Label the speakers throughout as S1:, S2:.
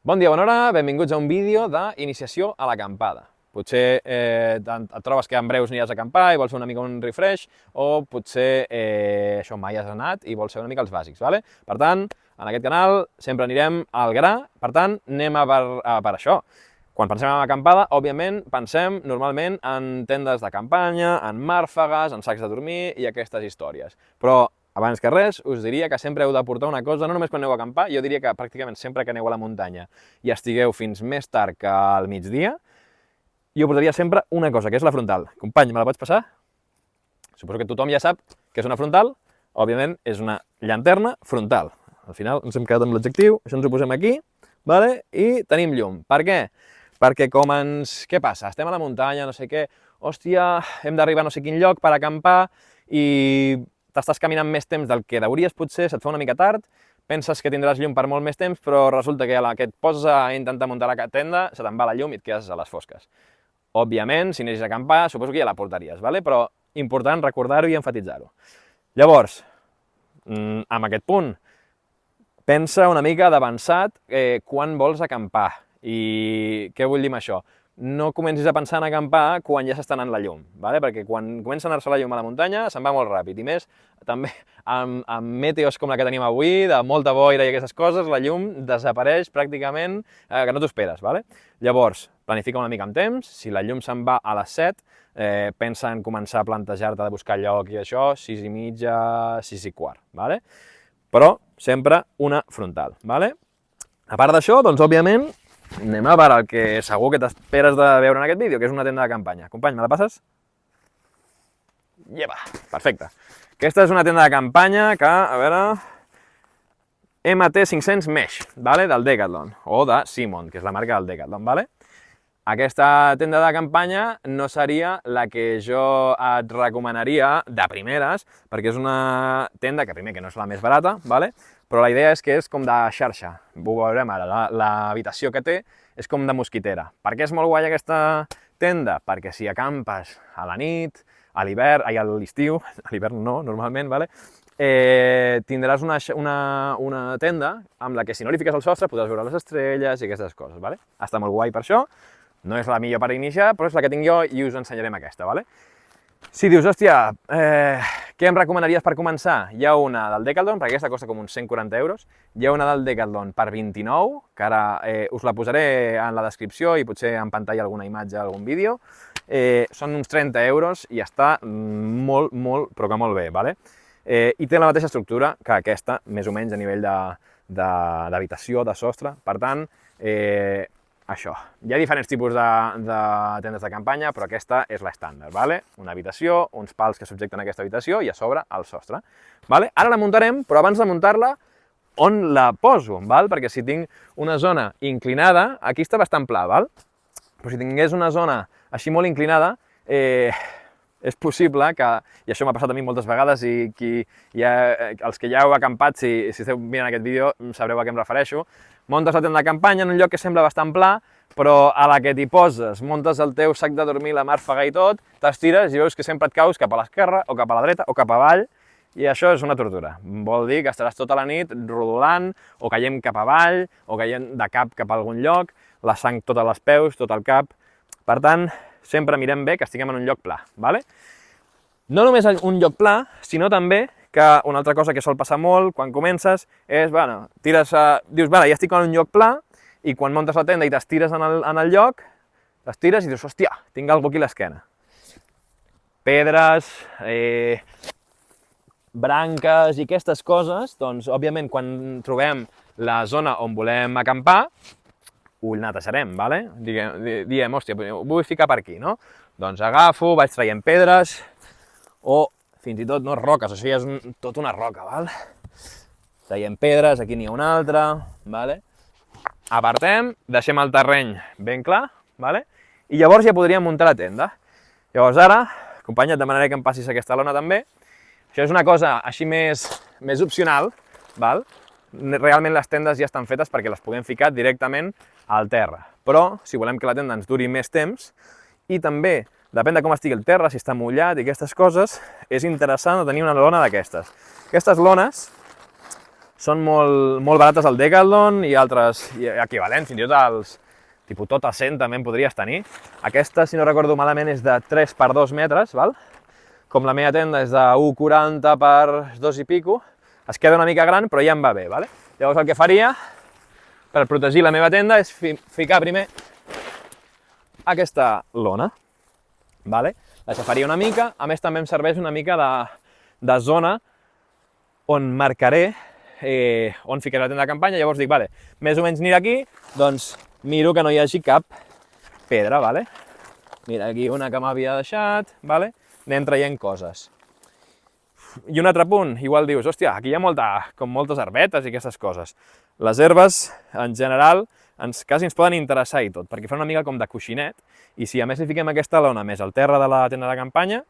S1: Bon dia, bona hora, benvinguts a un vídeo d'iniciació a l'acampada. Potser et trobes que en breus aniràs a acampar i vols fer una mica un refresh, o potser això mai has anat i vols fer una mica els bàsics. ¿Vale? Per tant, en aquest canal sempre anirem al gra, per tant, anem per això. Quan pensem en acampada, òbviament, pensem normalment en tendes de campanya, en màrfegues, en sacs de dormir i aquestes històries. Però abans que res, us diria que sempre heu de portar una cosa, no només quan aneu a acampar, jo diria que pràcticament sempre que aneu a la muntanya i estigueu fins més tard que al migdia, jo portaria sempre una cosa, que és la frontal. Company, me la pots passar? Suposo que tothom ja sap que és una frontal, òbviament és una llanterna frontal. Al final ens hem quedat amb l'adjectiu, això ens ho posem aquí, vale? I tenim llum. Per què? Perquè com ens... Què passa? Estem a la muntanya, no sé què, hòstia, hem d'arribar a no sé quin lloc per acampar i t'estàs caminant més temps del que deuries potser, se't fa una mica tard, penses que tindràs llum per molt més temps, però resulta que a la que et poses a intentar muntar la tenda, se te'n va la llum i et quedes a les fosques. Òbviament, si anessis a acampar, suposo que ja la portaries, ¿vale? Però important recordar-ho i enfatitzar-ho. Llavors, amb aquest punt, pensa una mica d'avançat quan vols acampar. I què vull dir amb això? No comencis a pensar en acampar quan ja s'està anant la llum, ¿vale? Perquè quan comença a anar-se la llum a la muntanya se'n va molt ràpid, i més també amb meteos com la que tenim avui, de molta boira i aquestes coses, la llum desapareix pràcticament que no t'ho esperes, ¿vale? Llavors, planifica una mica amb temps, si la llum se'n va a les 7, pensa en començar a plantejar-te de buscar lloc i això, 6 i mitja, 6 i quart, ¿vale? Però sempre una frontal, ¿vale? A part d'això, doncs òbviament, anem a veure el que segur que t'esperes de veure en aquest vídeo, que és una tenda de campanya. Company, me la passes? Lleva, perfecte. Aquesta és una tenda de campanya que, a veure... MT500 Mesh, ¿vale? Del Decathlon, o de Simon, que és la marca del Decathlon, ¿vale? Aquesta tenda de campanya no seria la que jo et recomanaria de primeres, perquè és una tenda que primer que no és la més barata, ¿vale? Però la idea és que és com de xarxa, ho veurem ara, l'habitació que té és com de mosquitera. Per què és molt guai aquesta tenda? Perquè si acampes a la nit, a l'hivern, a l'estiu, a l'hivern no, normalment, ¿vale? Tindràs una tenda amb la que si no li fiques al sostre podràs veure les estrelles i aquestes coses, ¿vale? Està molt guai per això, no és la millor per iniciar, però és la que tinc jo i us ensenyarem aquesta, ¿vale? Si dius, hòstia, què em recomanaries per començar? Hi ha una del Decathlon, perquè aquesta costa com uns 140 euros, hi ha una del Decathlon per 29, que ara us la posaré en la descripció i potser en pantalla alguna imatge, algun vídeo. Són uns 30 euros i està molt, però que molt bé, ¿vale? I té la mateixa estructura que aquesta, més o menys a nivell d'habitació, de sostre, per tant, això. Hi ha diferents tipus de tendes de campanya, però aquesta és l'estàndard, ¿vale? Una habitació, uns pals que subjecten aquesta habitació i a sobre el sostre, ¿vale? Ara la muntarem, però abans de muntar-la, on la poso, ¿val? Perquè si tinc una zona inclinada, aquí està bastant pla, ¿val? Però si tingués una zona així molt inclinada, és possible que, i això m'ha passat a mi moltes vegades, i els que ja heu acampat, si esteu mirant aquest vídeo, sabreu a què em refereixo, muntes la tenda de campanya en un lloc que sembla bastant pla, però a la que t'hi poses, muntes el teu sac de dormir, la màrfega i tot, t'estires i veus que sempre et caus cap a l'esquerra, o cap a la dreta, o cap avall, i això és una tortura. Vol dir que estaràs tota la nit rodolant, o caient cap avall, o caient de cap cap a algun lloc, la sang tot als peus, tot al cap. Per tant, sempre mirem bé que estiguem en un lloc pla, ¿vale? No només un lloc pla, sinó també que una altra cosa que sol passar molt quan comences és, bueno, dius, ja estic en un lloc pla, i quan muntes la tenda i t'estires en el lloc, t'estires i dius, hòstia, tinc alguna cosa aquí a l'esquena. Pedres, branques i aquestes coses, doncs, òbviament, quan trobem la zona on volem acampar, ho netejarem, ¿vale? Diem, hòstia, ho vull ficar per aquí, no? Doncs agafo, vaig traient pedres, o fins i tot no roques, això ja és tot una roca, val? Traiem pedres, aquí n'hi ha una altra, ¿vale? Apartem, deixem el terreny ben clar, ¿vale? I llavors ja podríem muntar la tenda. Llavors ara, companya, et demanaré que em passis aquesta lona també. Això és una cosa així més opcional, val? Realment les tendes ja estan fetes perquè les puguem ficar directament al terra, però si volem que la tenda ens duri més temps, i també depèn de com estigui el terra, si està mullat i aquestes coses, és interessant tenir una lona d'aquestes. Aquestes lones són molt barates al Decathlon i altres equivalents, fins i tot els tipus tot a 100 també en podries tenir. Aquesta, si no recordo malament, és de 3 per 2 metres, val? Com la meva tenda és de 1,40 per 2 i pico, es queda una mica gran, però ja em va bé, vale? Llavors el que faria, per protegir la meva tenda, és ficar primer aquesta lona, vale? La xafaria una mica, a més també em serveix una mica de zona on marcaré on ficaré la tenda de campanya, llavors dic, vale, més o menys aniré aquí, doncs miro que no hi hagi cap pedra, vale? Mira, aquí una que m'havia deixat, vale? Anem traient coses. I un altre punt, igual dius, hòstia, aquí hi ha com moltes herbetes i aquestes coses. Les herbes, en general, quasi ens poden interessar i tot, perquè fan una mica com de coixinet, i si a més li fiquem aquesta lona més al terra de la tenda de campanya,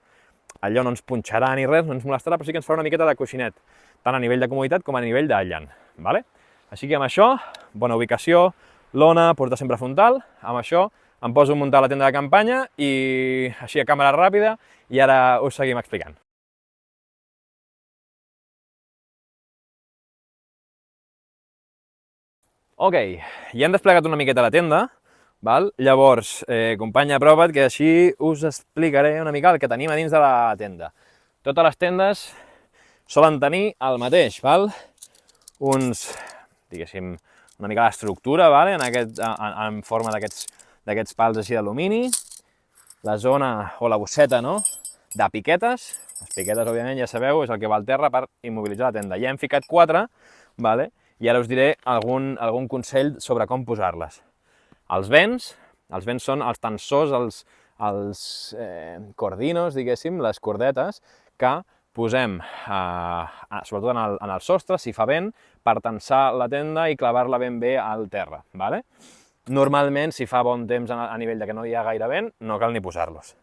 S1: allò no ens punxarà ni res, no ens molestarà, però sí que ens farà una miqueta de coixinet, tant a nivell de comoditat com a nivell d'aïllant, vale? Així que amb això, bona ubicació, lona, porta sempre frontal, amb això em poso a muntar la tenda de campanya i així a càmera ràpida, i ara us seguim explicant. Ok, ja hem desplegat una miqueta la tenda, val? Llavors, companya, apropa't, que així us explicaré una mica el que tenim a dins de la tenda. Totes les tendes solen tenir el mateix, val? Diguéssim, una mica l'estructura, vale? En forma d'aquests pals així d'alumini, la zona o la bosseta, no?, de piquetes. Les piquetes, òbviament, ja sabeu, és el que va al terra per immobilitzar la tenda. Ja hem ficat 4, vale? I ara us diré algun consell sobre com posar-les. Els vents són els tensors, els cordinos, diguéssim, les cordetes, que posem, sobretot en el sostre, si fa vent, per tensar la tenda i clavar-la ben bé al terra, vale? Normalment, si fa bon temps a nivell de que no hi ha gaire vent, no cal ni posar-los.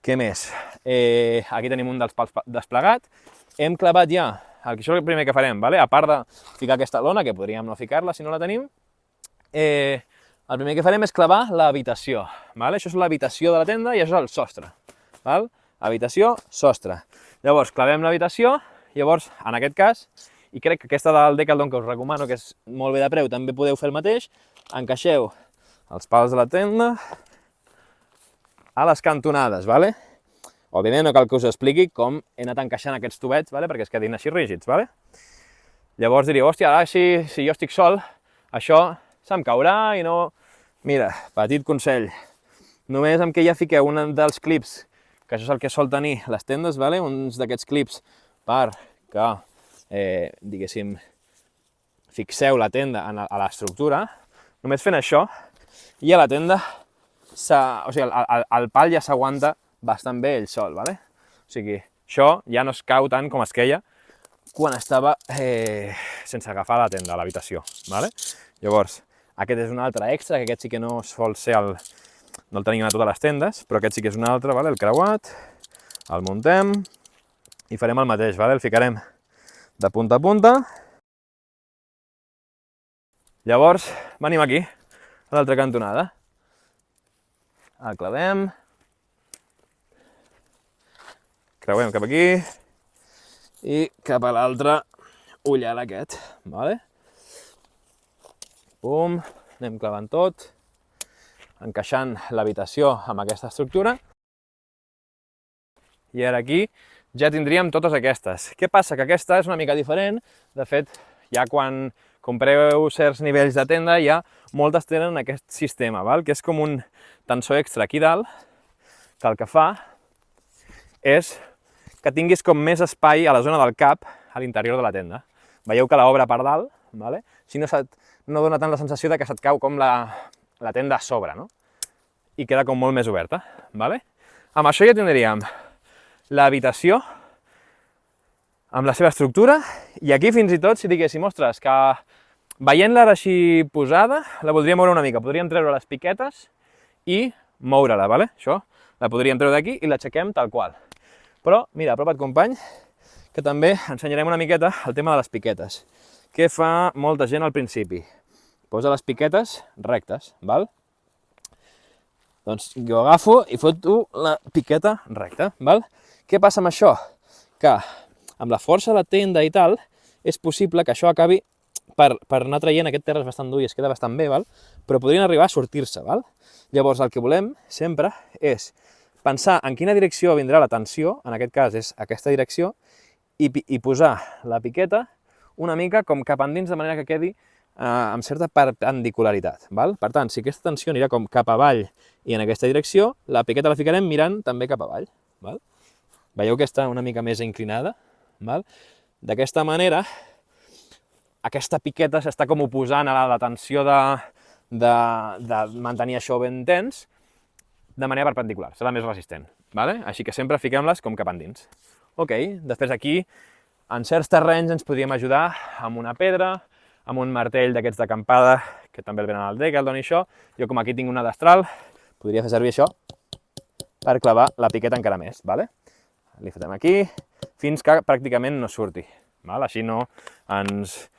S1: Què més? Aquí tenim un dels pals desplegat. Hem clavat ja, això és el primer que farem, vale? A part de ficar aquesta lona, que podríem no ficar-la si no la tenim, el primer que farem és clavar l'habitació, vale? Això és l'habitació de la tenda i això és el sostre, val? Habitació, sostre. Llavors, clavem l'habitació, llavors, en aquest cas, i crec que aquesta del Decathlon que us recomano, que és molt bé de preu, també podeu fer el mateix, encaixeu els pals de la tenda a les cantonades, vale? Òbviament no cal que us expliqui com he anat encaixant aquests tubets, vale? Perquè es quedin així rígids, vale? Llavors diríeu, hòstia, ara si jo estic sol, això se'm caurà i no... Mira, petit consell, només amb que ja fiqueu un dels clips, que això és el que sol tenir les tendes, vale? Uns d'aquests clips per que, diguéssim, fixeu la tenda a l'estructura, només fent això, i a la tenda, o sigui, el pal ja s'aguanta bastant bé ell sol, vale? O sigui, això ja no es cau tant com es queia quan estava sense agafar la tenda a l'habitació, vale? Llavors, aquest és un altre extra, que aquest sí que no sol ser no el tenim a totes les tendes, però aquest sí que és un altre, vale? El creuat, el muntem i farem el mateix, vale? El ficarem de punta a punta. Llavors, venim aquí, a l'altra cantonada. El clavem, creuem cap aquí i cap a l'altre ullal aquest, vale? Pum, anem clavant tot, encaixant l'habitació amb aquesta estructura. I ara aquí ja tindríem totes aquestes. Què passa? Que aquesta és una mica diferent. De fet, ja quan compreu certs nivells de tenda, ja moltes tenen aquest sistema, val? Que és com un tensor extra aquí dalt, que el que fa és que tinguis com més espai a la zona del cap, a l'interior de la tenda. Veieu que l'obre per dalt, vale? Si no dona tant la sensació de que se't cau com la tenda a sobre, no? I queda com molt més oberta, vale? Amb això ja tindríem l'habitació amb la seva estructura, i aquí fins i tot si diguéssim, ostres, que veient-la així posada, la voldríem moure una mica, podríem treure les piquetes i moure-la, vale? Això la podríem treure d'aquí i l'aixequem tal qual. Però, mira, apropa't company, que també ensenyarem una miqueta el tema de les piquetes. Què fa molta gent al principi? Posa les piquetes rectes, val? Doncs jo agafo i foto la piqueta recta, val? Què passa amb això? Que amb la força de la tenda i tal, és possible que això acabi per anar traient. Aquest terra és bastant dur i es queda bastant bé, val? Però podrien arribar a sortir-se. Llavors el que volem sempre és pensar en quina direcció vindrà la tensió, en aquest cas és aquesta direcció, i posar la piqueta una mica com cap endins, de manera que quedi amb certa perpendicularitat. Per tant, si aquesta tensió anirà com cap avall i en aquesta direcció, la piqueta la ficarem mirant també cap avall. Veieu que està una mica més inclinada? D'aquesta manera, aquesta piqueta s'està com oposant a la tensió de mantenir això ben tens de manera perpendicular, serà més resistent. Així que sempre fiquem-les com cap endins. Ok, després aquí, en certs terrenys ens podríem ajudar amb una pedra, amb un martell d'aquests d'acampada, que també el venen al Decathlon i això. Jo, com aquí tinc una destral, podria fer servir això per clavar la piqueta encara més. Li fotem aquí fins que pràcticament no surti. Així no ens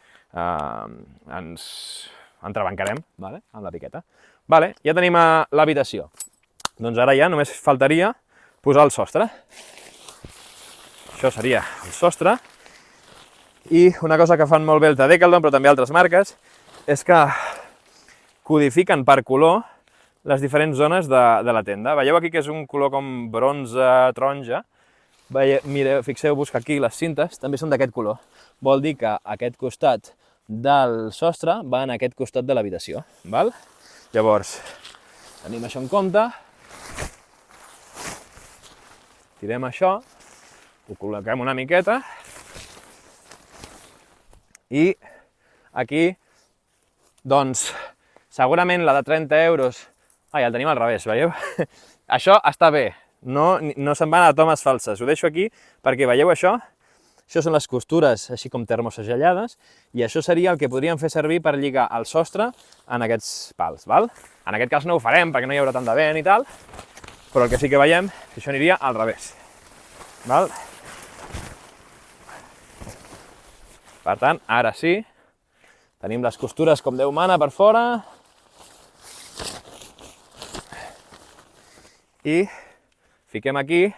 S1: entrebancarem amb la piqueta. Ja tenim l'habitació. Doncs ara ja només faltaria posar el sostre. Això seria el sostre. I una cosa que fan molt bé el Decathlon, però també altres marques, és que codifiquen per color les diferents zones de la tenda. Veieu aquí que és un color com bronze, taronja. Fixeu-vos que aquí les cintes també són d'aquest color. Vol dir que aquest costat del sostre va en aquest costat de l'habitació. Llavors, tenim això en compte. Tirem això, ho col·loquem una miqueta. I aquí, doncs, segurament la de 30 euros... Ai, el tenim al revés, veieu? Això està bé, no se'n van a tomes falses. Ho deixo aquí perquè veieu això? Això són les costures, així com termosegellades, i això seria el que podríem fer servir per lligar el sostre en aquests pals. En aquest cas no ho farem perquè no hi haurà tant de vent i tal, però el que sí que veiem és que això aniria al revés. Per tant, ara sí, tenim les costures com Déu mana per fora i fiquem aquí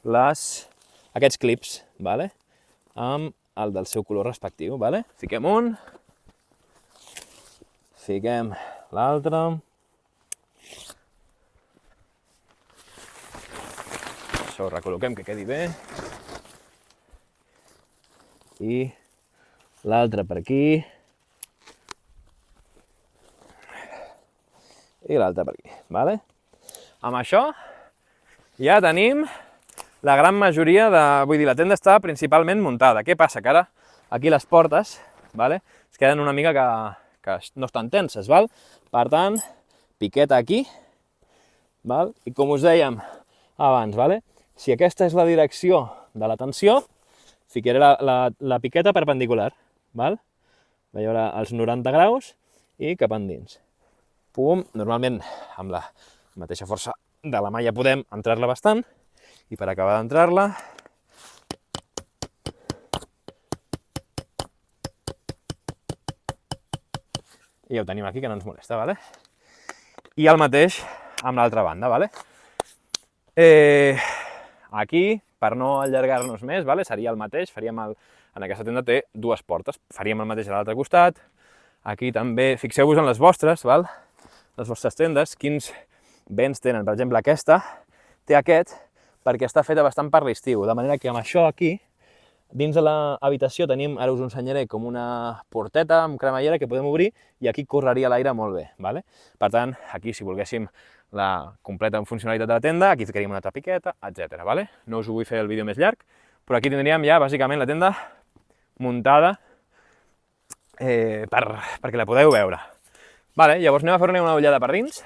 S1: aquests clips, amb el del seu color respectiu. Fiquem un, fiquem l'altre, això ho recol·loquem que quedi bé, i l'altre per aquí, i l'altre per aquí. Amb això ja tenim la gran majoria de... Vull dir, la tenda està principalment muntada. Què passa? Que ara aquí les portes es queden una mica que no estan tenses. Per tant, piqueta aquí, i com us dèiem abans, si aquesta és la direcció de la tensió, ficaré la piqueta perpendicular. Veieu els 90 graus i cap endins. Pum, normalment amb la mateixa força de la malla podem entrar-la bastant, i per acabar d'entrar-la i ja ho tenim aquí, que no ens molesta. I el mateix amb l'altra banda. Aquí, per no allargar-nos més, seria el mateix, en aquesta tenda té dues portes, faríem el mateix a l'altre costat. Aquí també, fixeu-vos en les vostres tendes, quins vents tenen. Per exemple, aquesta té aquest perquè està feta bastant per l'estiu, de manera que amb això aquí, dins de l'habitació tenim, ara us ho ensenyaré, com una porteta amb cremallera que podem obrir i aquí correria l'aire molt bé. Per tant, aquí si volguéssim la completa funcionalitat de la tenda, aquí ficaríem una altra piqueta, etc. No us ho vull fer el vídeo més llarg, però aquí tindríem ja bàsicament la tenda muntada perquè la podeu veure. Llavors anem a fer una ullada per dins.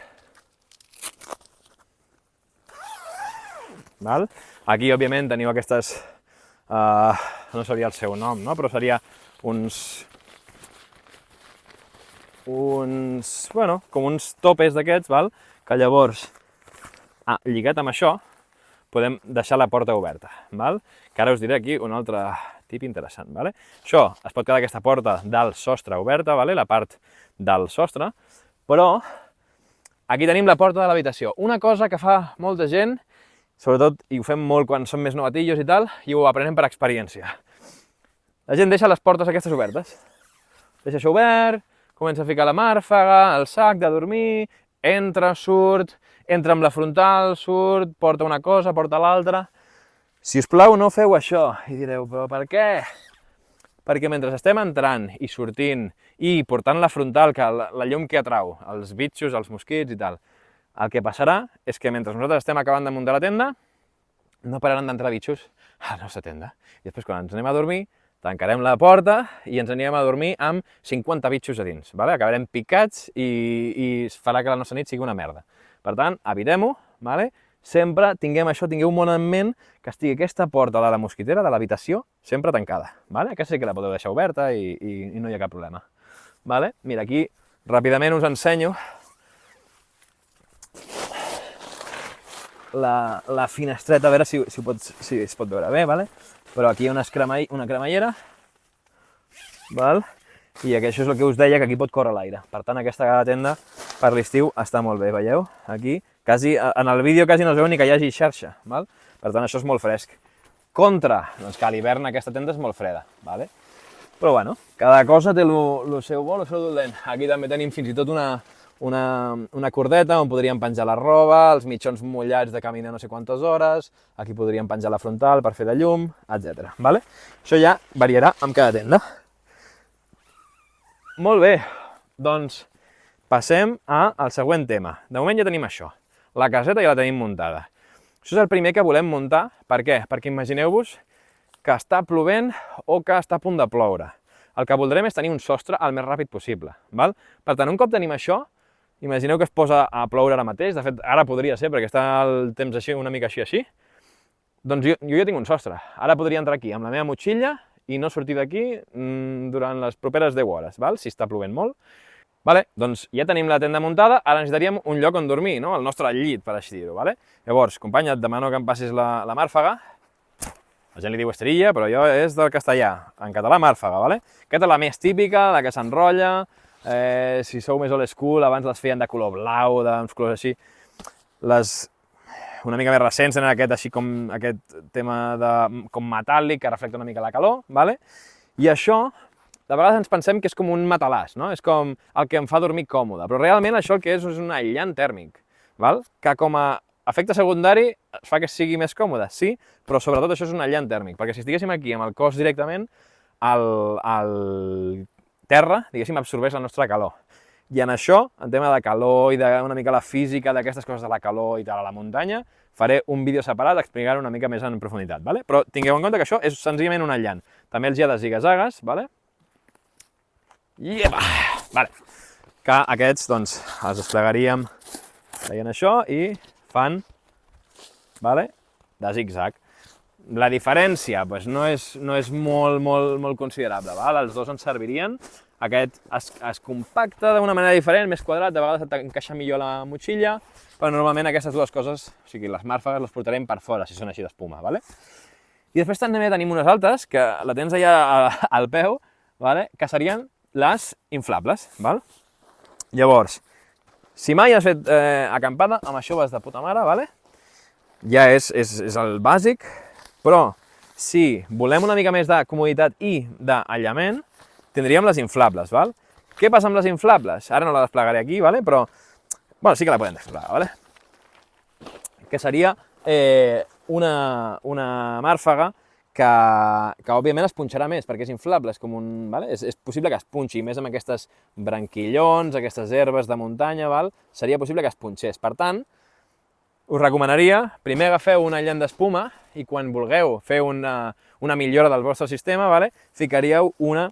S1: Aquí, òbviament, teniu aquestes... no seria el seu nom, però seria com uns topes d'aquests, que llavors, lligat amb això, podem deixar la porta oberta. Que ara us diré aquí un altre tip interessant. Això es pot quedar aquesta porta del sostre oberta, la part del sostre, però aquí tenim la porta de l'habitació. Una cosa que fa molta gent, sobretot, i ho fem molt quan som més novatillos i tal, i ho aprenem per experiència. La gent deixa les portes aquestes obertes. Deixa això obert, comença a ficar la màrfaga, el sac de dormir, entra, surt, entra amb la frontal, surt, porta una cosa, porta l'altra. Si us plau, no feu això. I direu, però per què? Perquè mentre estem entrant i sortint i portant la frontal, que la llum que atrau, els bitxos, els mosquits i tal, el que passarà és que mentre nosaltres estem acabant de muntar la tenda, no pararan d'entrar bitxos a la nostra tenda. I després, quan ens anem a dormir, tancarem la porta i ens anirem a dormir amb 50 bitxos a dins. Vale? Acabarem picats i farà que la nostra nit sigui una merda. Per tant, evitem-ho, vale? Sempre tinguem això, tingueu molt en ment que estigui aquesta porta de la mosquitera, de l'habitació, sempre tancada. Vale? Aquesta sí que la podeu deixar oberta i no hi ha cap problema. Vale? Mira, aquí ràpidament us ensenyo la finestreta, a veure si es pot veure bé, vale? Però aquí hi ha una cremallera, val? I això és el que us deia, que aquí pot córrer l'aire. Per tant, aquesta tenda per l'estiu està molt bé, veieu? Aquí, en el vídeo quasi no es veu ni que hi hagi xarxa, val? Per tant, això és molt fresc. Contra, doncs que a l'hivern aquesta tenda és molt freda, vale? Però bueno, cada cosa té el seu bo, el seu dolent. Aquí també tenim fins i tot una cordeta on podríem penjar la roba, els mitjons mullats de caminar no sé quantes hores, aquí podríem penjar la frontal per fer de llum, etc. Vale? Això ja variarà amb cada tenda. Molt bé, doncs passem al següent tema. De moment ja tenim això. La caseta ja la tenim muntada. Això és el primer que volem muntar. Per què? Perquè imagineu-vos que està plovent o que està a punt de ploure. El que voldrem és tenir un sostre el més ràpid possible. Val? Per tant, un cop tenim això, imagineu que es posa a ploure ara mateix, de fet, ara podria ser, perquè està el temps així, una mica així, doncs jo ja tinc un sostre. Ara podria entrar aquí amb la meva motxilla i no sortir d'aquí durant les properes 10 hores, val? Si està plovent molt. Vale, doncs ja tenim la tenda muntada, ara necessitaríem un lloc on dormir, no? El nostre llit, per així dir-ho. Vale? Llavors, companya, et demano que em passis la màrfaga. La gent li diu esterilla, però jo és del castellà, en català màrfaga. Vale? Aquesta és la més típica, la que s'enrotlla. Si sou més old school, abans les feien de color blau, d'uns colors així. Les una mica més recents tenen aquest tema com metàl·lic que reflecta una mica la calor. Vale? I això, de vegades ens pensem que és com un matalàs, no? És com el que em fa dormir còmode, però realment això el que és un aïllant tèrmic, val? Que com a efecte secundari es fa que sigui més còmode, sí, però sobretot això és un aïllant tèrmic, perquè si estiguéssim aquí amb el cos directament, el terra, diguéssim, absorbeix la nostra calor. I en això, en tema de calor i una mica la física d'aquestes coses de la calor i tal a la muntanya, faré un vídeo separat explicant una mica més en profunditat, vale? Però tingueu en compte que això és senzillament un aïllant. També els hi ha de ziga-zagues, vale? Vale. Que aquests, doncs, els desplegaríem veient això i fan, vale, de zig-zag. La diferència doncs, no és molt considerable, val? Els dos ens servirien. Aquest es compacta d'una manera diferent, més quadrat, de vegades t'encaixa millor la motxilla, però normalment aquestes dues coses, o sigui, les màrfagues les portarem per fora, si són així d'espuma, vale? I després també tenim unes altres, que la tens allà al peu, vale? Que serien les inflables, val? Llavors, si mai has fet acampada, amb això vas de puta mare, vale? Ja és el bàsic, però si volem una mica més de comoditat i d'aïllament, tindríem les inflables, val? Què passa amb les inflables? Ara no la desplegaré aquí, vale? Però bueno, sí que la podem desplegar, vale? Que seria una màrfaga que òbviament es punxarà més, perquè és inflable, és com un... Vale? És possible que es punxi, més amb aquestes branquillons, aquestes herbes de muntanya, val? Seria possible que es punxés. Per tant, us recomanaria, primer agafeu un aïllant d'espuma i quan vulgueu fer una millora del vostre sistema, vale? Ficaríeu una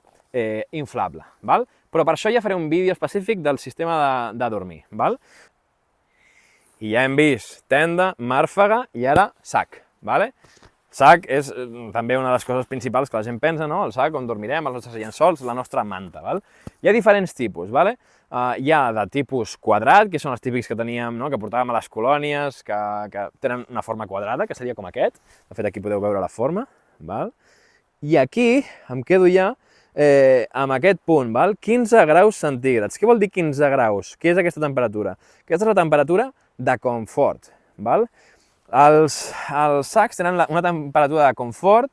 S1: inflable, val? Però per això ja faré un vídeo específic del sistema de dormir, val? I ja hem vist tenda, màrfaga i ara sac, vale? Sac és també una de les coses principals que la gent pensa, no? El sac on dormirem, els nostres llençols, la nostra manta, val? Hi ha diferents tipus, vale? Hi ha de tipus quadrat, que són els típics que teníem, no? Que portàvem a les colònies, que tenen una forma quadrada, que seria com aquest. De fet, aquí podeu veure la forma, val? I aquí em quedo ja amb aquest punt, val? 15 graus centígrads. Què vol dir 15 graus? Què és aquesta temperatura? Aquesta és la temperatura de confort, val? Els sacs tenen una temperatura de confort,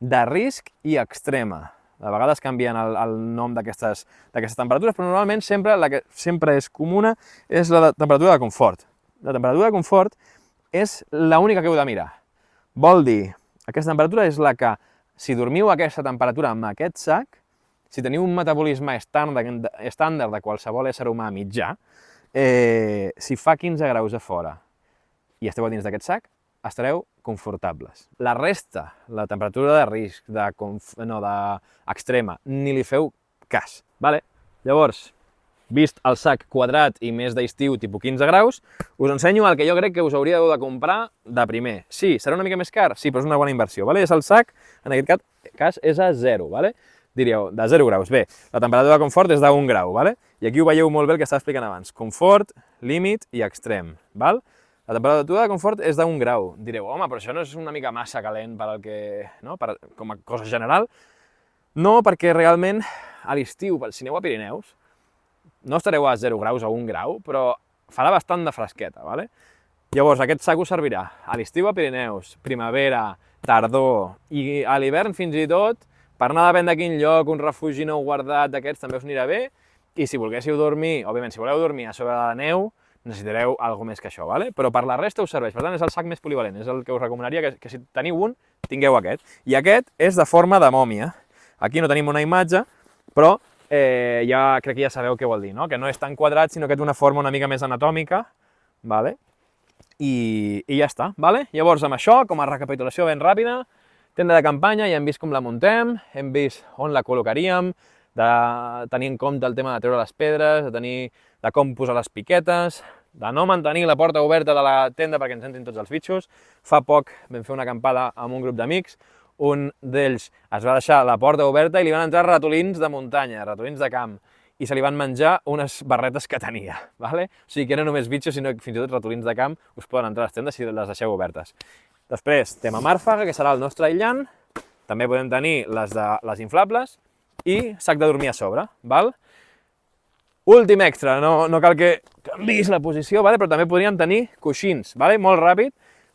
S1: de risc i extrema, De vegades canvien el nom d'aquestes temperatures, però normalment sempre la que sempre és comuna és la temperatura de confort. La temperatura de confort és l'única que heu de mirar. Vol dir, aquesta temperatura és la que, si dormiu a aquesta temperatura amb aquest sac, si teniu un metabolisme estàndard de qualsevol ésser humà mitjà, si fa 15 graus a fora i esteu a dins d'aquest sac, estareu confortables. La resta, la temperatura de risc, d'extrema, ni li feu cas. Vale? Llavors, vist el sac quadrat i més d'estiu, tipus 15 graus, us ensenyo el que jo crec que us hauríeu de comprar de primer. Sí, serà una mica més car? Sí, però és una bona inversió. Vale? És el sac, en aquest cas és a 0. Vale? Diríeu, de 0 graus. Bé, la temperatura de confort és d'1 grau. Vale? I aquí ho veieu molt bé el que estava explicant abans. Confort, límit i extrem. Val? La temperatura de confort és d'1 grau. Direu, home, però això no és una mica massa calent per al que, no? Com a cosa general? No, perquè realment a l'estiu, si aneu a Pirineus, no estareu a 0 graus o 1 grau, però farà bastant de fresqueta, ¿vale? Llavors, aquest sac us servirà a l'estiu a Pirineus, primavera, tardor i a l'hivern fins i tot, per anar depèn de quin lloc, un refugi nou guardat d'aquests també us anirà bé, i si volguéssiu dormir, òbviament, si voleu dormir a sobre de la neu, necessitareu alguna més que això, ¿vale? Però per la resta us serveix. Per tant, és el sac més polivalent. És el que us recomanaria que si teniu un, tingueu aquest. I aquest és de forma de mòmia. Aquí no tenim una imatge, però ja crec que ja sabeu què vol dir, no? Que no és tan quadrat, sinó que té una forma una mica més anatòmica, ¿vale? I ja està, ¿vale? Llavors, amb això, com a recapitulació ben ràpida, tenda de campanya, ja hem vist com la muntem, hem vist on la col·locaríem, de tenir en compte el tema de treure les pedres, de com posar les piquetes, de no mantenir la porta oberta de la tenda perquè ens entrin tots els bitxos. Fa poc vam fer una acampada amb un grup d'amics, un d'ells es va deixar la porta oberta i li van entrar ratolins de muntanya, ratolins de camp, i se li van menjar unes barretes que tenia, ¿vale? O sigui que no només bitxos, sinó que fins i tot ratolins de camp us poden entrar a les tendes si les deixeu obertes. Després, tema màrfaga, que serà el nostre aïllant, també podem tenir les inflables, i sac de dormir a sobre, val? Últim extra, no cal que canviïs la posició, vale? Però també podríem tenir coixins, vale? Molt ràpid,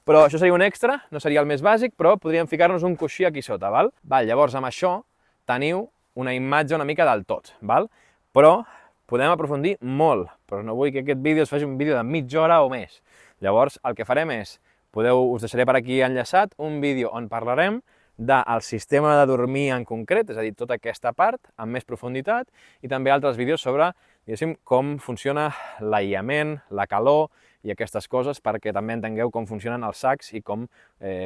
S1: però això seria un extra, no seria el més bàsic, però podríem ficar-nos un coixí aquí sota, val? Llavors amb això teniu una imatge una mica del tot, val? Però podem aprofundir molt, però no vull que aquest vídeo es faci un vídeo de mitja hora o més. Llavors el que farem és, us deixaré per aquí enllaçat un vídeo on parlarem del sistema de dormir en concret, és a dir, tota aquesta part, amb més profunditat, i també altres vídeos sobre, diguéssim, com funciona l'aïllament, la calor i aquestes coses, perquè també entengueu com funcionen els sacs i com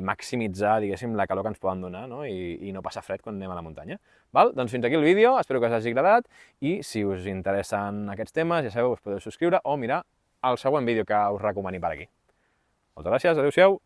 S1: maximitzar, diguéssim, la calor que ens poden donar, no? I no passar fred quan anem a la muntanya. Val? Doncs fins aquí el vídeo, espero que us hagi agradat, i si us interessen aquests temes, ja sabeu, us podeu subscriure o mirar el següent vídeo que us recomani per aquí. Moltes gràcies, adeu-siau!